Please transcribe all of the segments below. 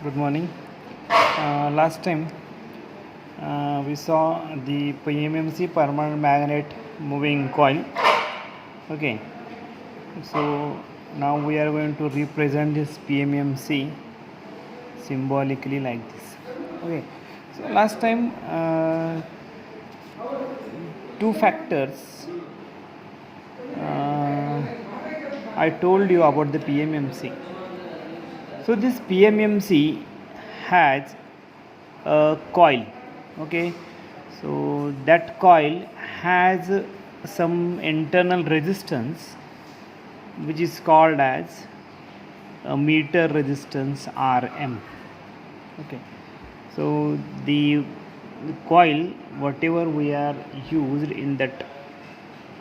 Good morning. Last time we saw the PMMC permanent magnet moving coil. Okay, so now we are going to represent this PMMC symbolically like this. Okay, so last time two factors I told you about the PMMC. So this PMMC has a coil. Okay, so that coil has some internal resistance which is called as a meter resistance Rm. Okay, so the coil whatever we are used in that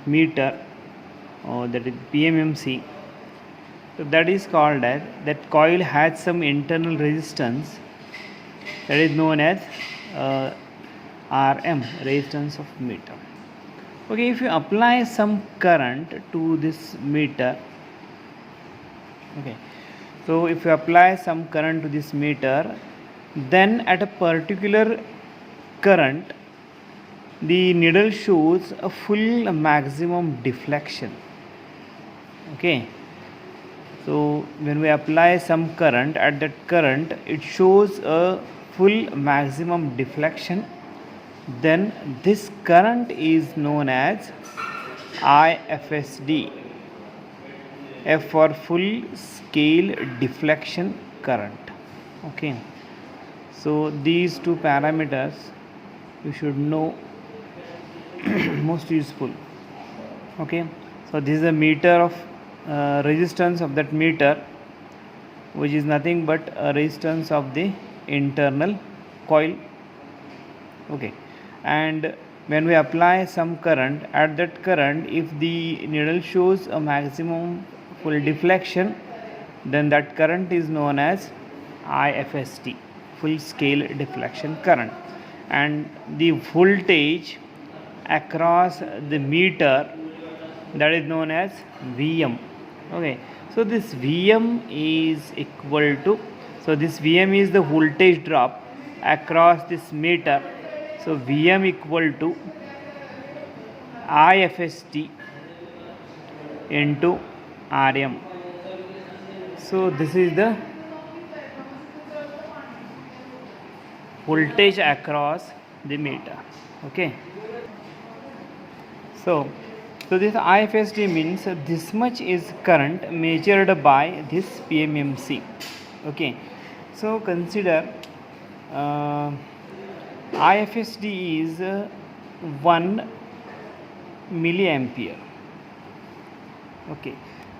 meter or that is PMMC, so that is called as, that coil has some internal resistance that is known as Rm, resistance of meter. Okay, if you apply some current to this meter, okay, so if you apply some current to this meter, then at a particular current the needle shows a full maximum deflection. Okay, so when we apply some current, at that current it shows a full maximum deflection, then this current is known as IFSD. F for full scale deflection current. Okay, so these two parameters you should know, most useful. Okay, so this is a meter of resistance of that meter, which is nothing but a resistance of the internal coil. Okay, and when we apply some current, at that current if the needle shows a maximum full deflection, then that current is known as IFST, full scale deflection current, and the voltage across the meter, that is known as Vm. Okay, so this Vm is equal to, so this Vm is the voltage drop across this meter, so Vm equal to IFST into Rm. So this is the voltage across the meter. Okay, so this IFSD means this much is current measured by this PMMC. Okay, so consider IFSD is 1 milliampere. Okay,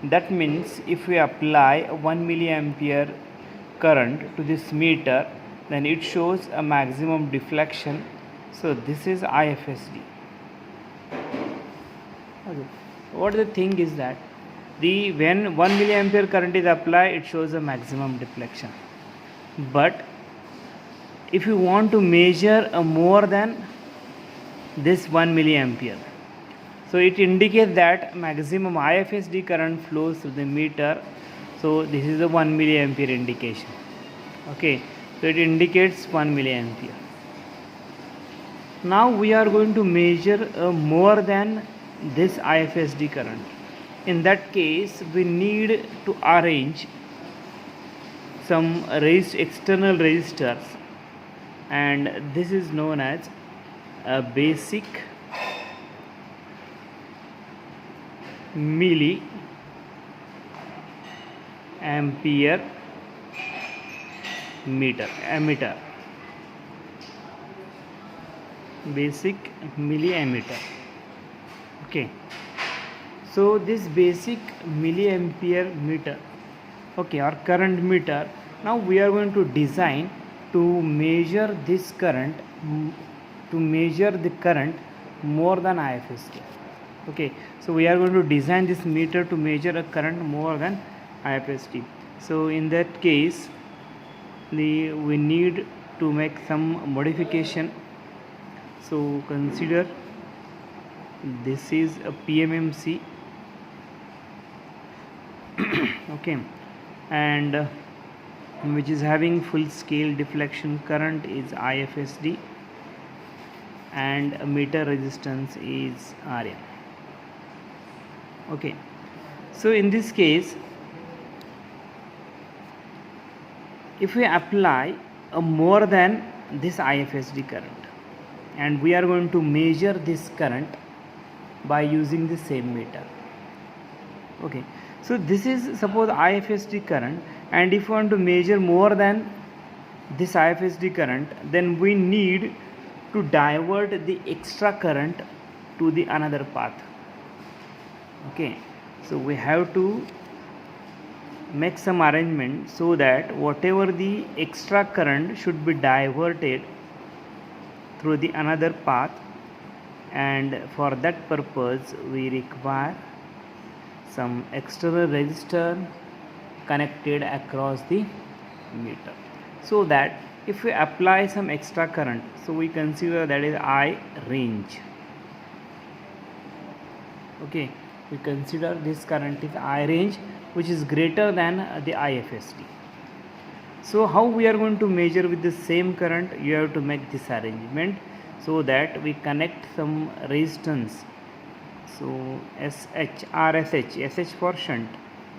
that means if we apply 1 milliampere current to this meter, then it shows a maximum deflection. So this is IFSD. Okay, what the thing is that when 1 milliampere current is applied, it shows a maximum deflection, but if you want to measure a more than this 1 milliampere, so it indicates that maximum IFSD current flows through the meter, so this is a 1 milliampere indication. Okay, so it indicates 1 milliampere. Now we are going to measure more than this IFSD current. In that case, we need to arrange some external resistors, and this is known as a basic milliampere ammeter, basic milliammeter. Okay, so this basic milliampere meter, okay, or current meter, now we are going to design to measure this current, to measure the current more than IFSD. Okay, so we are going to design this meter to measure a current more than IFSD. So in that case, we need to make some modification. So consider this is a PMMC. Okay, and which is having full scale deflection current is IFSD, and a meter resistance is Rm. Okay, so in this case, if we apply a more than this IFSD current, and we are going to measure this current by using the same meter. Okay, so this is suppose IFSD current, and if we want to measure more than this IFSD current, then we need to divert the extra current to the another path. Okay, so we have to make some arrangement so that whatever the extra current should be diverted through the another path, and for that purpose we require some external resistor connected across the meter, so that if we apply some extra current, so we consider that is I range. Okay, we consider this current is I range, which is greater than the IFSD. So how we are going to measure with the same current? You have to make this arrangement so that we connect some resistance. So SH, RSH, SH for shunt.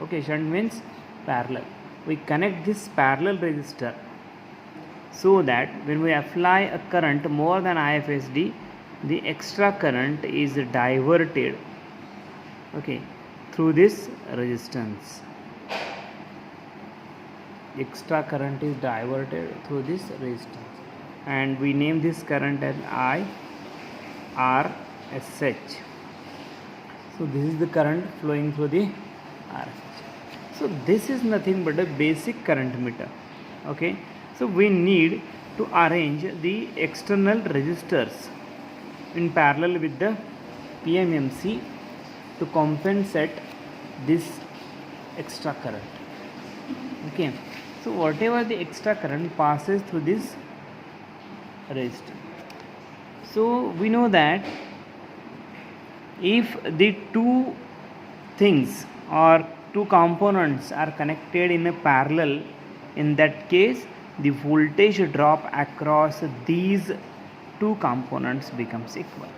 Okay, shunt means parallel. We connect this parallel resistor so that when we apply a current more than IFSD, the extra current is diverted, okay, through this resistance. Extra current is diverted through this resistance, and we name this current as IRSH. So this is the current flowing through the RSH. So this is nothing but a basic current meter. Okay, so we need to arrange the external resistors in parallel with the PMMC to compensate this extra current. Okay, so whatever the extra current passes through this resistor. So we know that if the two things or two components are connected in a parallel, in that case the voltage drop across these two components becomes equal.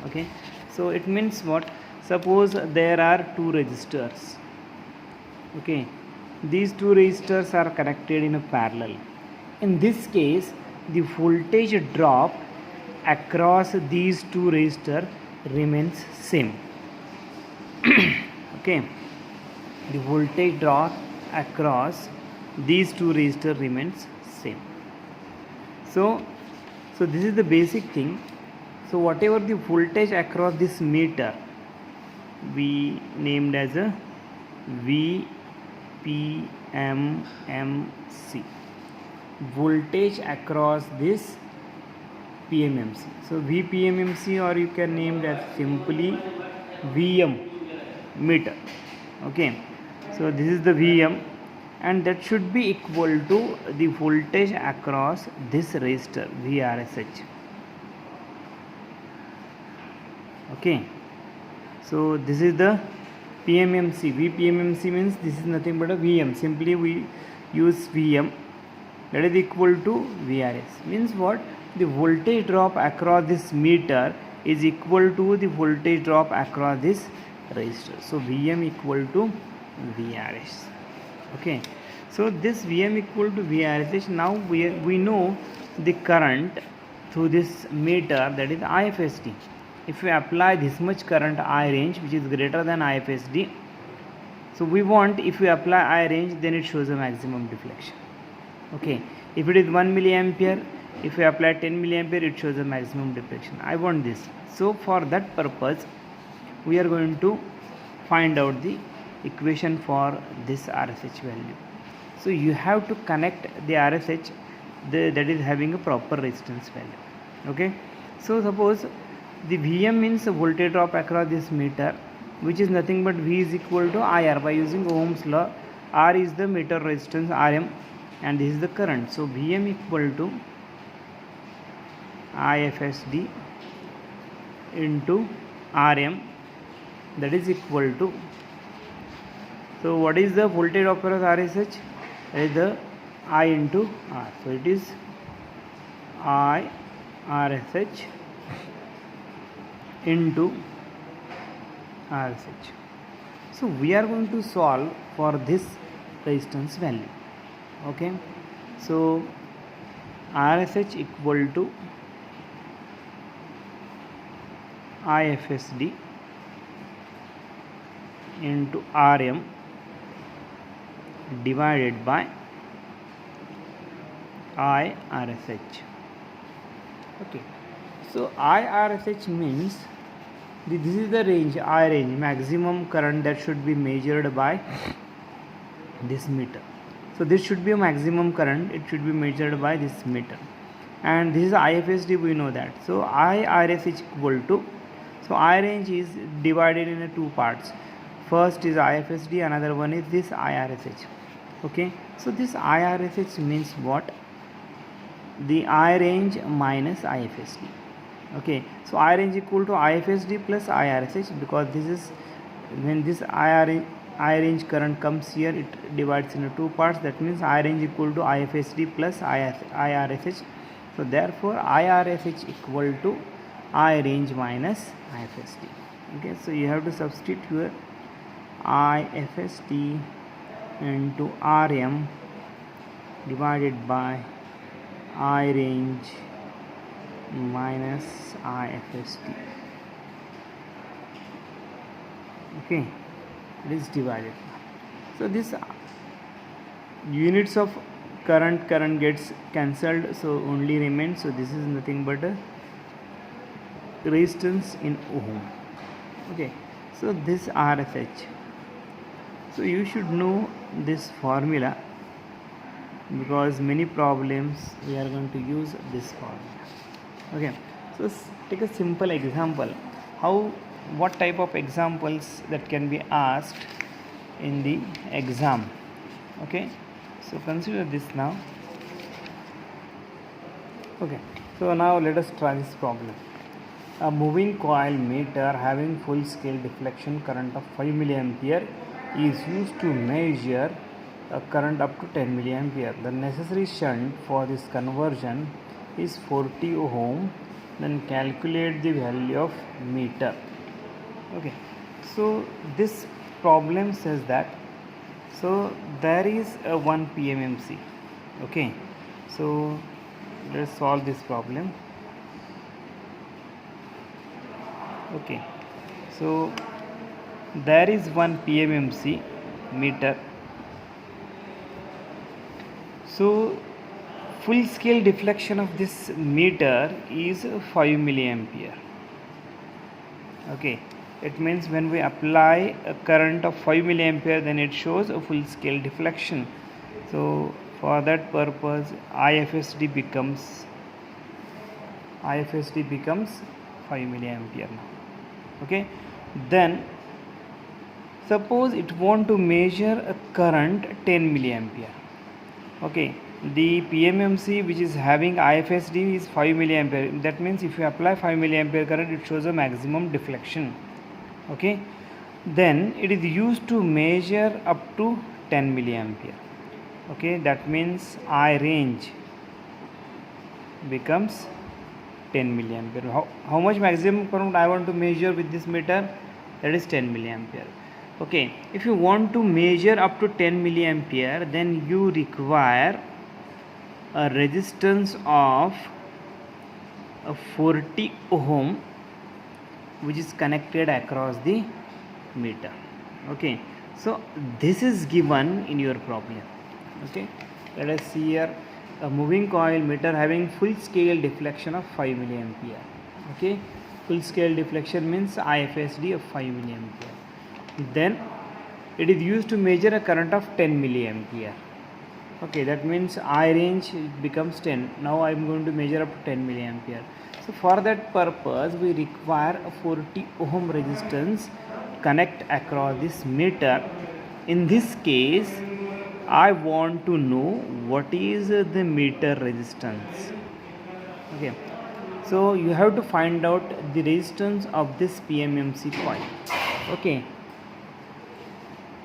Okay, so it means what? Suppose there are two resistors. Okay, these two resistors are connected in a parallel. In this case, the voltage drop across these two resistors remains same. Okay, the voltage drop across these two resistors remains same. So this is the basic thing. So whatever the voltage across this meter, we named as a VPMMC, voltage across this PMMC. So VPMMC, or you can name that simply VM meter. Okay, so this is the VM, and that should be equal to the voltage across this resistor VRSH. Okay, so this is the PMMC. VPMMC means this is nothing but a VM. Simply we use VM, that is equal to VRS. Means what? The voltage drop across this meter is equal to the voltage drop across this resistor. So VM equal to VRS. Okay, so this VM equal to VRS. Now we know the current through this meter, that is IFSD. If we apply this much current I range, which is greater than IFSD, so we want, if we apply I range, then it shows a maximum deflection. Okay, if it is 1 milliampere, if we apply 10 milliampere, it shows a maximum deflection. I want this. So for that purpose, we are going to find out the equation for this RSH value. So you have to connect the RSH that is having a proper resistance value. Okay, so suppose the VM means the voltage drop across this meter, which is nothing but V is equal to IR by using Ohm's law. R is the meter resistance RM, and this is the current. So VM equal to IFSD into RM, that is equal to, so what is the voltage across RSH? That is the I into R. So it is I RSH into RSH. So we are going to solve for this resistance value. Okay, so RSH equal to IFSD into RM divided by IRSH. Okay, so IRSH means this is the range, I range, maximum current that should be measured by this meter. So this should be a maximum current, it should be measured by this meter, and this is IFSD, we know that. So IRSH equal to, so I range is divided in two parts. First is IFSD, another one is this IRSH. Okay, so this IRSH means what? The I range minus IFSD. Okay, so I range equal to IFSD plus IRSH, because this is when this I range current comes here, it divides into two parts. That means I range equal to IFSD plus IRSH. So therefore IRSH equal to I range minus IFSD. Okay, so you have to substitute here IFSD into RM divided by I range minus IFSD. Okay, it is divided. So this units of current gets cancelled, so only remains. So this is nothing but a resistance in ohm. Okay, so this RSH. So you should know this formula, because many problems we are going to use this formula. Okay, so take a simple example. What type of examples that can be asked in the exam. Okay, so consider this now. Okay, so now let us try this problem. A moving coil meter having full scale deflection current of 5 milliampere is used to measure a current up to 10 milliampere. The necessary shunt for this conversion is 40 ohm. Then calculate the value of meter. Okay, so this problem says that, so there is a 1 PMMC. Okay, so let's solve this problem. Okay, so there is 1 PMMC meter. So full scale deflection of this meter is 5 milliampere. Okay, it means when we apply a current of 5 milliampere, then it shows a full scale deflection. So for that purpose IFSD becomes 5 milliampere now. Okay, then suppose it want to measure a current 10 milliampere. Okay, the PMMC which is having IFSD is 5 milliampere. That means if you apply 5 milliampere current, it shows a maximum deflection. Okay, then it is used to measure up to 10 milliampere. Okay, that means I range becomes 10 milliampere. How much maximum current I want to measure with this meter? That is 10 milliampere. Okay, if you want to measure up to 10 milliampere, then you require a resistance of 40 ohm which is connected across the meter. Okay, so this is given in your problem. Okay, let us see here, a moving coil meter having full scale deflection of 5 milliampere. Okay, full scale deflection means IFSD of 5 milliampere. Then it is used to measure a current of 10 milliampere. Okay, that means I range becomes 10. Now I am going to measure up to 10 milliampere. So for that purpose we require a 40 ohm resistance connect across this meter. In this case I want to know what is the meter resistance. Okay, so you have to find out the resistance of this PMMC coil. Okay,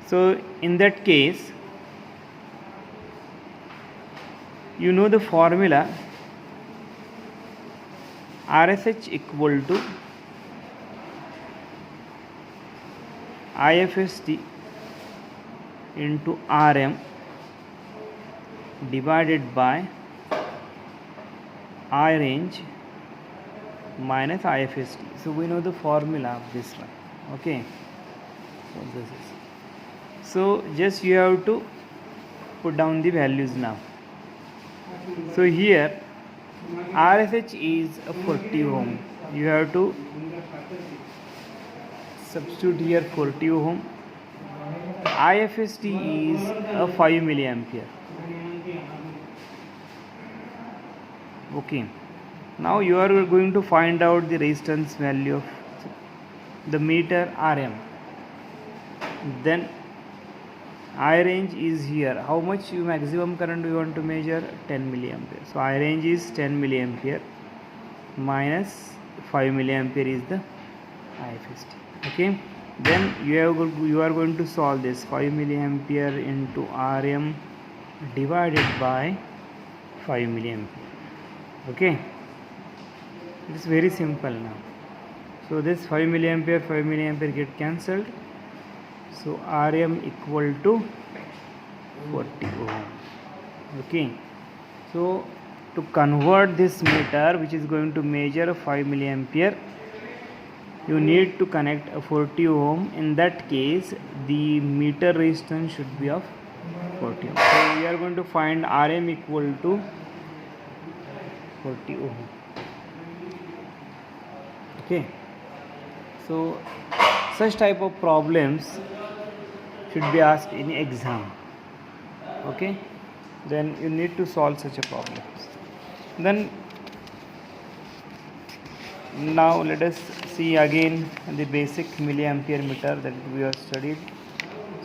so in that case you know the formula RSH equal to IFST into RM divided by I range minus IFST. So we know the formula of this one. Okay, so this is, so just you have to put down the values now. So here RSH is a 40 ohm. You have to substitute here 40 ohm. IFST is a 5 milliampere. Okay, now you are going to find out the resistance value of the meter RM. Then I range is here. How much maximum current we want to measure? 10 milliampere. So I range is 10 milliampere minus 5 milliampere is the IFST. Okay, then you are going to solve this 5 milliampere into RM divided by 5 milliampere. Okay, it's very simple now. So this 5 milliampere get cancelled. So RM equal to 40 ohm. Okay, so to convert this meter which is going to measure 5 milliampere, you need to connect a 40 ohm. In that case the meter resistance should be of 40 ohm. So we are going to find RM equal to 40 ohm. Okay, so such type of problems should be asked in exam. Okay, then you need to solve such a problems. Then now let us see again the basic milliampere meter that we have studied.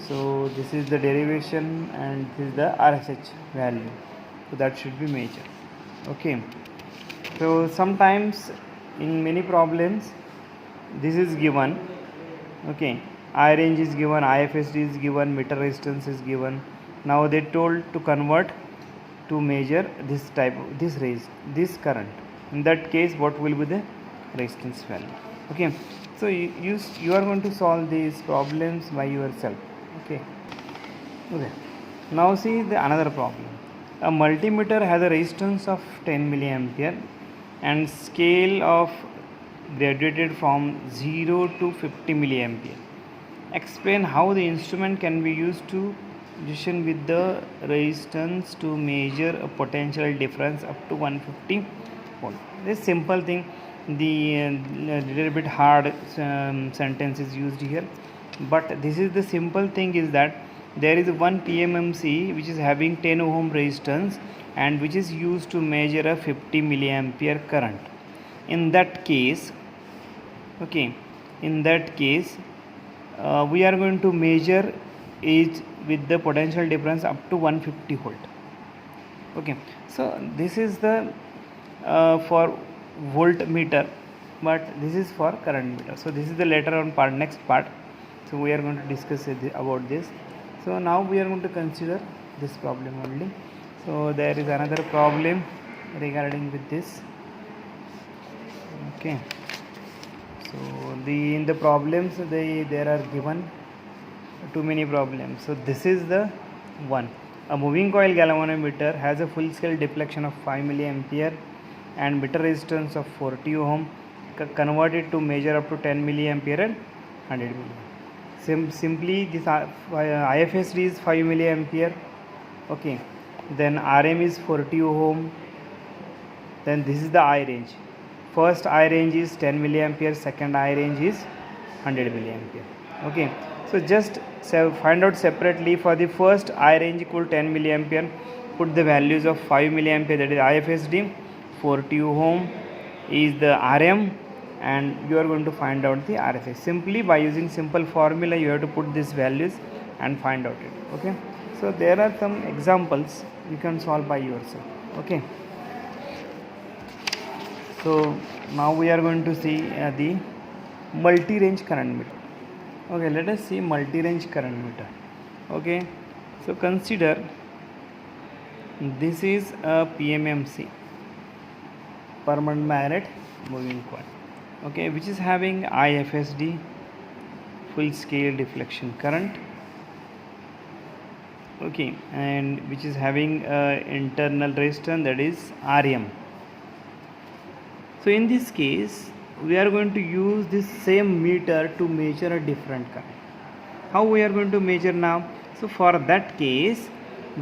So this is the derivation and this is the RSH value, so that should be measured. Okay, so sometimes in many problems this is given. Okay, I range is given, IFST is given, meter resistance is given. Now they told to convert to measure this type of this current. In that case what will be the resistance value? Okay, so you are going to solve these problems by yourself. Okay, now see the another problem. A multimeter has a resistance of 10 milliampere and scale of graduated from 0 to 50 milliampere. Explain how the instrument can be used to position with the resistance to measure a potential difference up to 150 volt. This simple thing. The little bit hard sentence is used here, but this is the simple thing is that there is one PMMC which is having 10 ohm resistance and which is used to measure a 50 milliampere current. In that case, okay, in that case we are going to measure it with the potential difference up to 150 volt. Okay, so this is the for voltmeter, but this is for current meter. So this is the later on part, next part. So we are going to discuss about this. So now we are going to consider this problem only. So there is another problem regarding with this. Okay, so in the problems there are given too many problems. So this is the one. A moving coil galvanometer has a full scale deflection of 5 milliampere and meter resistance of 40 ohm, converted to measure up to 10 milliampere and 100 milliampere. Simply this IFSD is 5 milliampere. Okay, then RM is 40 ohm. Then this is the I range. First I range is 10 milliampere, second I range is 100 milliampere. Okay, so just find out separately. For the first I range equal 10 milliampere, put the values of 5 milliampere, that is IFSD, 40 ohm is the RM, and you are going to find out the RSH. Simply by using simple formula you have to put these values and find out it. Okay, so there are some examples you can solve by yourself. Okay, so now we are going to see the multi-range current meter. Okay, let us see multi-range current meter. Okay, so consider This is a PMMC, permanent magnet moving coil, okay, which is having IFSD, full scale deflection current, okay, and which is having internal resistance, that is RM. So in this case we are going to use this same meter to measure a different current. How we are going to measure now? So for that case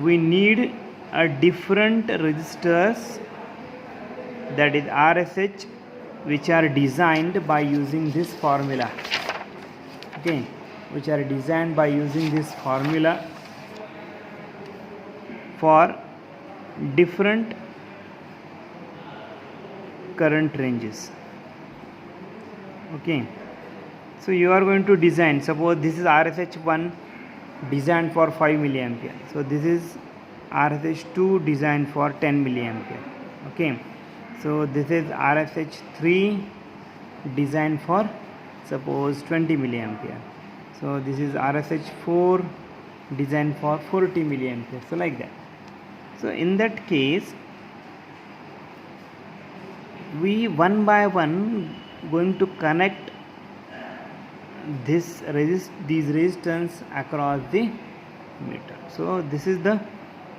we need a different resistors, that is RSH, which are designed by using this formula, okay, which are designed by using this formula for different current ranges, okay. So you are going to design, suppose this is RSH1 designed for 5 milliampere, so this is RSH2 designed for 10 milliampere, okay. So this is RSH3 designed for suppose 20 milliampere, so this is RSH4 designed for 40 milliampere, so like that. So in that case we one by one going to connect these resistance across the meter. So this is the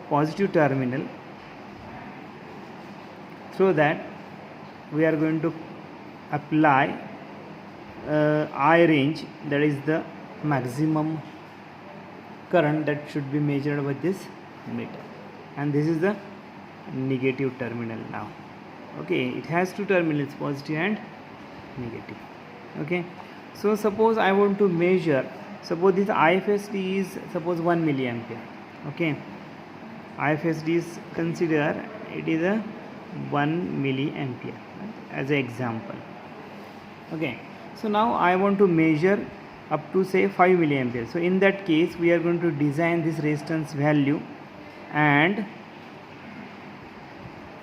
positive terminal, so that we are going to apply I range, that is the maximum current that should be measured with this meter, and this is the negative terminal now, okay. It has two terminals, positive and negative, okay. So suppose I want to measure, suppose this IFSD is suppose 1 milliampere, okay. IFSD is, consider it is a 1 milliampere, right, as an example, okay. So now I want to measure up to say 5 milliampere. So in that case we are going to design this resistance value and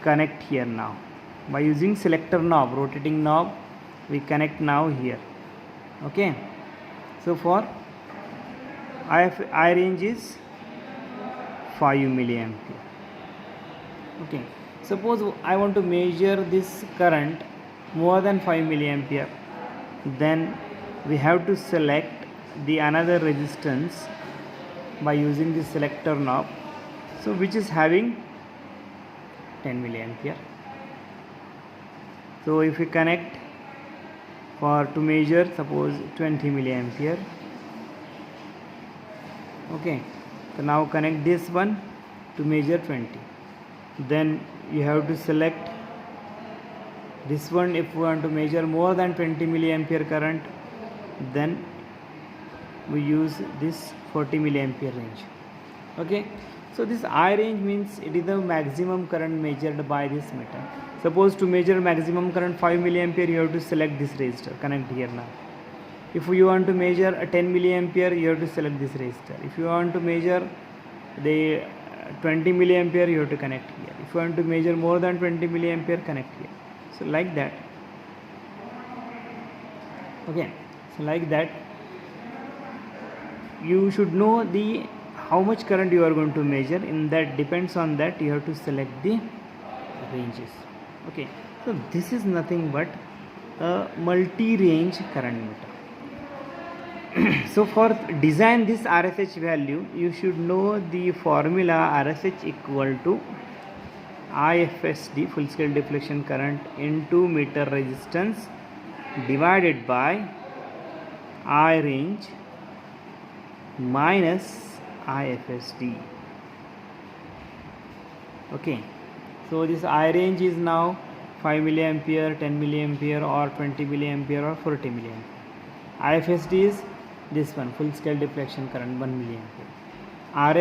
connect here now by using selector knob, rotating knob, we connect now here, okay. So for I range is 5 milliampere, okay. Suppose I want to measure this current more than 5 milliampere, then we have to select the another resistance by using the selector knob, so which is having 10 milliampere. So if we connect for to measure suppose 20 milliampere, okay. So now connect this one to measure 20, then you have to select this one if we want to measure more than 20 milliampere current, then we use this 40 milliampere range, okay. So this I range means it is the maximum current measured by this meter. Suppose to measure maximum current 5 milliampere, you have to select this resistor, connect here now. If you want to measure a 10 milliampere, you have to select this resistor. If you want to measure the 20 milliampere, you have to connect here. If you want to measure more than 20 milliampere, connect here. So like that, okay. So like that you should know the how much current you are going to measure. In that depends on that you have to select the ranges, okay. So this is nothing but a multi-range current meter. So for design this RSH value, you should know the formula RSH equal to IFSD, full scale deflection current, into meter resistance divided by I range minus IFSD, okay. So this I range is now 5 milliampere, 10 milliampere or 20 milliampere or 40 milliampere. IFSD is this one, full scale deflection current 1 milliampere.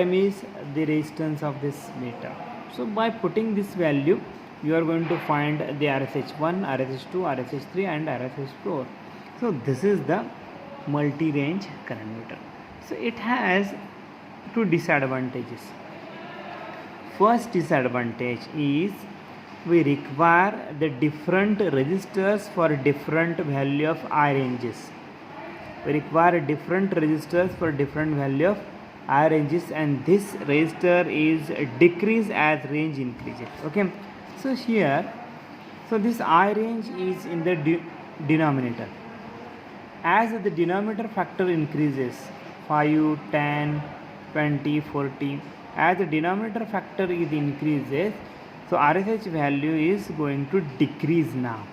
RM is the resistance of this meter. So by putting this value you are going to find the RSH1, RSH2, RSH3 and RSH4. So this is the multi-range current meter. So it has two disadvantages. First disadvantage is we require the different resistors for different value of I ranges. We require different resistors for different value of I ranges, and this resistor is decrease as range increases. Okay, so here, so this I range is in the denominator. As the denominator factor increases 5, 10, 20, 40, as the denominator factor is increases, so RSH value is going to decrease now.